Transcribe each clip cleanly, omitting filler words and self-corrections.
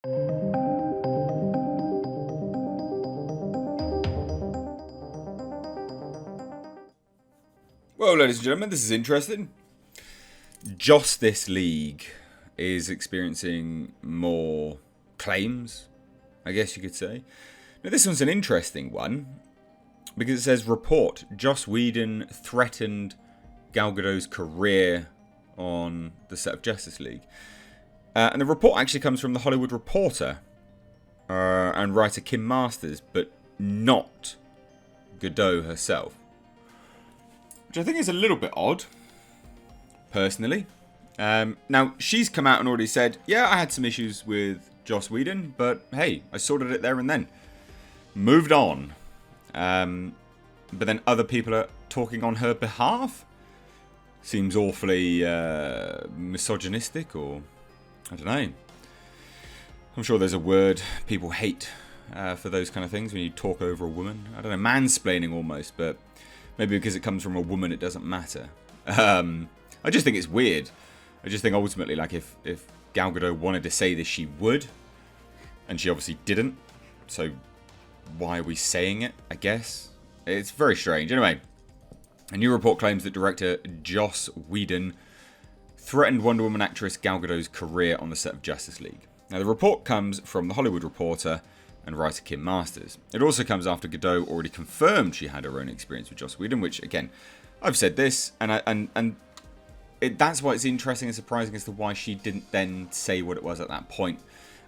Well, ladies and gentlemen, this is interesting. Justice League is experiencing more claims, I guess you could say. Now, this one's an interesting one because it says, report, Joss Whedon threatened Gal Gadot's career on the set of Justice League. And the report actually comes from The Hollywood Reporter and writer Kim Masters, but not Gadot herself. Which I think is a little bit odd, personally. Now, she's come out and already said, yeah, I had some issues with Joss Whedon, but hey, I sorted it there and then. Moved on. But then other people are talking on her behalf? Seems awfully misogynistic, or I don't know. I'm sure there's a word people hate for those kind of things when you talk over a woman. I don't know, mansplaining almost, but maybe because it comes from a woman, it doesn't matter. I just think it's weird. I just think ultimately, like, if Gal Gadot wanted to say this, she would. And she obviously didn't. So why are we saying it, I guess? It's very strange. Anyway, a new report claims that director Joss Whedon threatened Wonder Woman actress Gal Gadot's career on the set of Justice League. Now, the report comes from The Hollywood Reporter and writer Kim Masters. It also comes after Gadot already confirmed she had her own experience with Joss Whedon, which, again, I've said this, and that's why it's interesting and surprising as to why she didn't then say what it was at that point.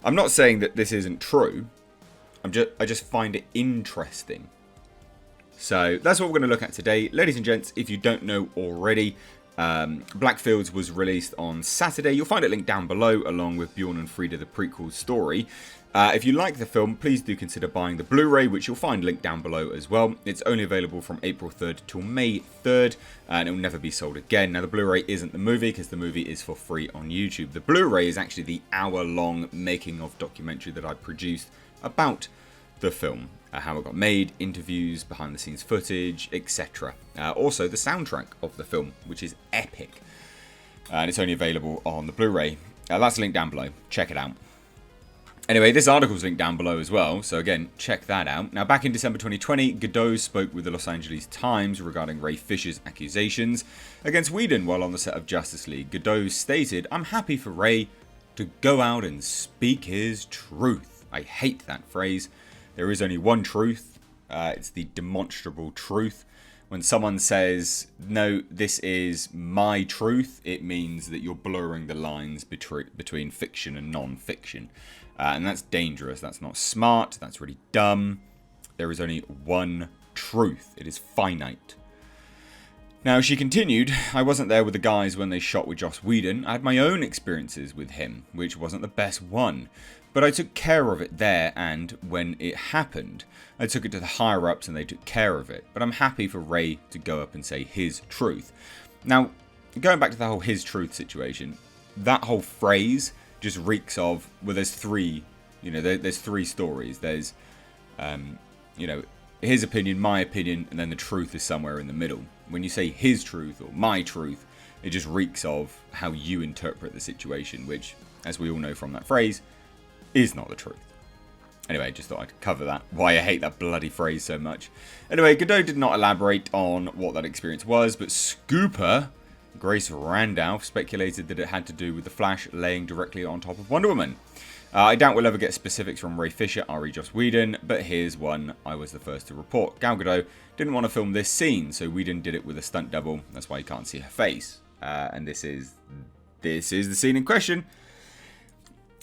I'm not saying that this isn't true. I just find it interesting. So that's what we're going to look at today. Ladies and gents, if you don't know already, Blackfields was released on Saturday. You'll find it linked down below, along with Bjorn and Frida the prequel story. If you like the film, please do consider buying the Blu-ray, which you'll find linked down below as well. It's only available from April 3rd till May 3rd, and it will never be sold again. Now, the Blu-ray isn't the movie, because the movie is for free on YouTube. The Blu-ray is actually the hour-long making-of documentary that I produced about the film. How it got made, interviews, behind-the-scenes footage, etc. Also, the soundtrack of the film, which is epic. And it's only available on the Blu-ray. That's linked down below. Check it out. Anyway, this article's linked down below as well, so again, check that out. Now, back in December 2020, Gadot spoke with the Los Angeles Times regarding Ray Fisher's accusations against Whedon while on the set of Justice League. Gadot stated, "I'm happy for Ray to go out and speak his truth." I hate that phrase. There is only one truth. It's the demonstrable truth. When someone says, no, this is my truth, it means that you're blurring the lines between fiction and non-fiction. And that's dangerous. That's not smart. That's really dumb. There is only one truth. It is finite. Now, she continued, "I wasn't there with the guys when they shot with Joss Whedon. I had my own experiences with him, which wasn't the best one. But I took care of it there, and when it happened, I took it to the higher-ups and they took care of it. But I'm happy for Ray to go up and say his truth." Now, going back to the whole his truth situation, that whole phrase just reeks of, well, there's three, there's three stories. There's, his opinion, my opinion, and then the truth is somewhere in the middle. When you say his truth or my truth, it just reeks of how you interpret the situation, which, as we all know from that phrase, is not the truth. Anyway, just thought I'd cover that, why I hate that bloody phrase so much. Anyway, Gadot did not elaborate on what that experience was, but Scooper Grace Randolph speculated that it had to do with the Flash laying directly on top of Wonder Woman. I doubt we'll ever get specifics from Ray Fisher, R.E. Joss Whedon, but here's one I was the first to report. Gal Gadot didn't want to film this scene, so Whedon did it with a stunt double. That's why you can't see her face. And this is the scene in question.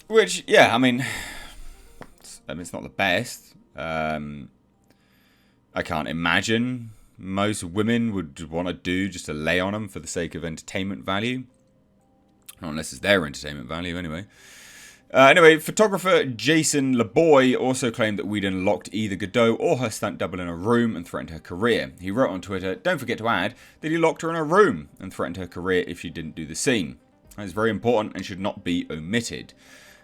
Which, yeah, I mean, it's not the best. I can't imagine most women would want to do just to lay on them for the sake of entertainment value. Not unless it's their entertainment value, anyway. Anyway, photographer Jason LeBoy also claimed that Whedon locked either Gadot or her stunt double in a room and threatened her career. He wrote on Twitter, "Don't forget to add that he locked her in a room and threatened her career if she didn't do the scene. That is very important and should not be omitted."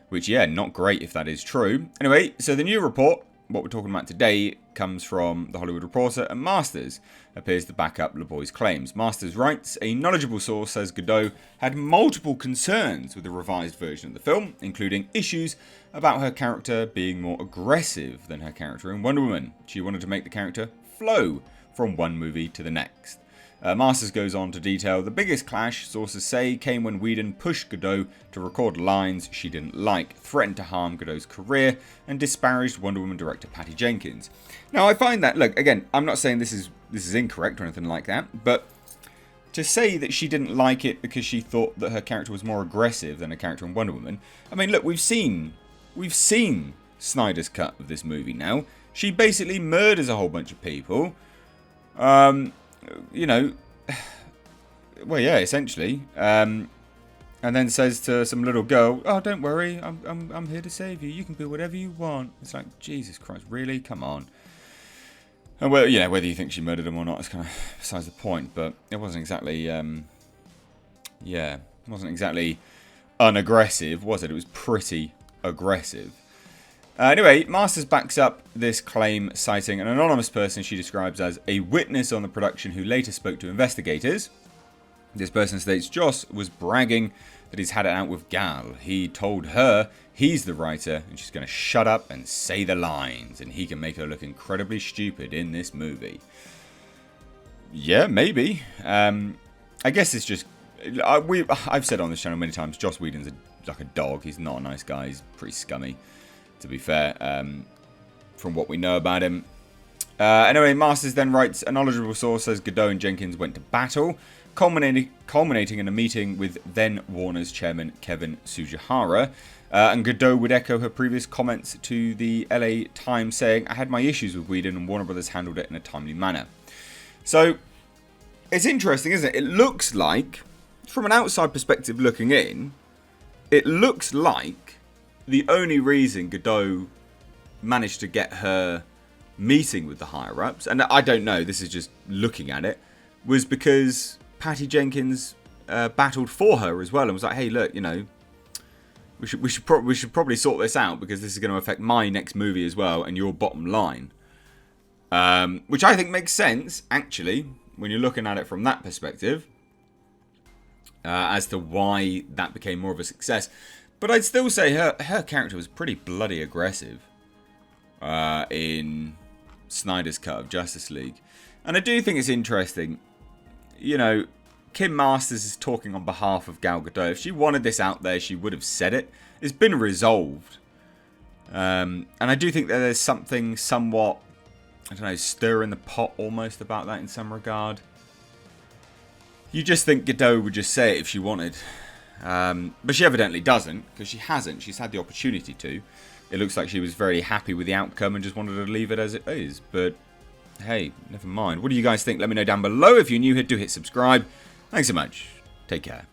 Which, yeah, not great if that is true. Anyway, so the new report, what we're talking about today, comes from The Hollywood Reporter, and Masters appears to back up LeBoy's claims. Masters writes, a knowledgeable source says Gadot had multiple concerns with the revised version of the film, including issues about her character being more aggressive than her character in Wonder Woman. She wanted to make the character flow from one movie to the next. Masters goes on to detail the biggest clash, sources say, came when Whedon pushed Gadot to record lines she didn't like, threatened to harm Gadot's career, and disparaged Wonder Woman director Patty Jenkins. Now, I find that, look, again, I'm not saying this is incorrect or anything like that, but to say that she didn't like it because she thought that her character was more aggressive than a character in Wonder Woman, I mean, look, we've seen Snyder's cut of this movie now. She basically murders a whole bunch of people. You know, well, yeah, essentially, and then says to some little girl, "Oh, don't worry, I'm here to save you. You can do whatever you want." It's like, Jesus Christ, really? Come on. And well, yeah, whether you think she murdered him or not is kind of besides the point. But it wasn't exactly, it wasn't exactly unaggressive, was it? It was pretty aggressive. Anyway, Masters backs up this claim, citing an anonymous person she describes as a witness on the production who later spoke to investigators. This person states Joss was bragging that he's had it out with Gal. He told her he's the writer and she's going to shut up and say the lines, and he can make her look incredibly stupid in this movie. Yeah, maybe. I guess it's just... I've said on this channel many times, Joss Whedon's like a dog. He's not a nice guy. He's pretty scummy, to be fair, from what we know about him. Anyway, Masters then writes, a knowledgeable source says Gadot and Jenkins went to battle, culminating in a meeting with then Warner's chairman Kevin Tsujihara. And Gadot would echo her previous comments to the LA Times, saying, I had my issues with Whedon and Warner Brothers handled it in a timely manner. So, it's interesting, isn't it? It looks like, from an outside perspective looking in, it looks like the only reason Gadot managed to get her meeting with the higher-ups, and I don't know, this is just looking at it, was because Patty Jenkins battled for her as well and was like, hey, look, you know, we should probably sort this out because this is going to affect my next movie as well and your bottom line. Which I think makes sense, actually, when you're looking at it from that perspective, as to why that became more of a success. But I'd still say her character was pretty bloody aggressive in Snyder's cut of Justice League. And I do think it's interesting, you know, Kim Masters is talking on behalf of Gal Gadot. If she wanted this out there, she would have said it. It's been resolved. And I do think that there's something somewhat, I don't know, stir in the pot almost about that in some regard. You just think Gadot would just say it if she wanted. But she evidently doesn't, because she hasn't. She's had the opportunity to. It looks like she was very happy with the outcome and just wanted to leave it as it is. But hey, never mind. What do you guys think? Let me know down below. If you're new here, do hit subscribe. Thanks so much. Take care.